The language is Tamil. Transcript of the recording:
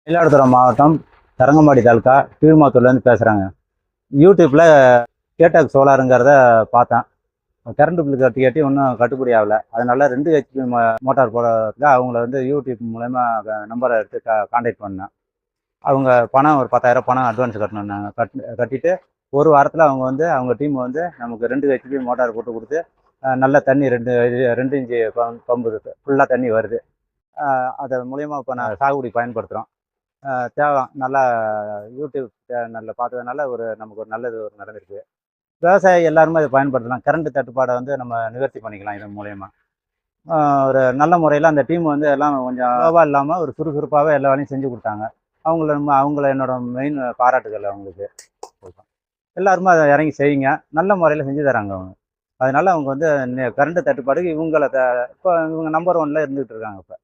மயிலாடுதுறை மாவட்டம் தரங்கம்பாடி தாலுக்கா கீழ்மாத்தூர்லேருந்து பேசுகிறாங்க. யூடியூப்பில் கேட்டாக் சோலாருங்கிறத பார்த்தேன். கரண்ட் பில் கட்டி இன்னும் கட்டுப்படி ஆகலை. அதனால 2 ஹெச்பி மோட்டார் போடுறதுக்கு அவங்கள வந்து யூடியூப் மூலயமா நம்பரை எடுத்து கான்டாக்ட் பண்ணேன். அவங்க பணம் ஒரு 10,000 பணம் அட்வான்ஸ் கட்டணுன்னாங்க. கட்டிட்டு ஒரு வாரத்தில் அவங்க வந்து அவங்க டீம் வந்து நமக்கு 2 ஹெச்பி மோட்டார் போட்டு கொடுத்து நல்ல தண்ணி 2 இன்ச்சு பம்பு ஃபுல்லாக தண்ணி வருது. அது மூலயமா இப்போ நான் சாகுபடி பயன்படுத்துகிறோம். தேவை நல்லா யூடியூப் சேனலில் பார்த்ததுனால நமக்கு ஒரு நல்லது நடந்திருக்கு. விவசாயி எல்லாருமே இதை பயன்படுத்தலாம். கரண்ட் தட்டுப்பாடை வந்து நம்ம நிவர்த்தி பண்ணிக்கலாம் இதன் மூலயமா. ஒரு நல்ல முறையில் அந்த டீம் வந்து எல்லாம் கொஞ்சம் லோவாக இல்லாமல் ஒரு சுறுசுறுப்பாகவே எல்லா வேலையும் செஞ்சு கொடுத்தாங்க. அவங்கள என்னோட மெயின் பாராட்டுகள் அவங்களுக்கு. எல்லாருமே அதை இறங்கி செய்யுங்க. நல்ல முறையில் செஞ்சு தராங்க அவங்க. அதனால அவங்க வந்து கரண்ட் தட்டுப்பாடுக்கு இப்போ இவங்க நம்பர் 1ல இருந்துகிட்டு இருக்காங்க இப்போ.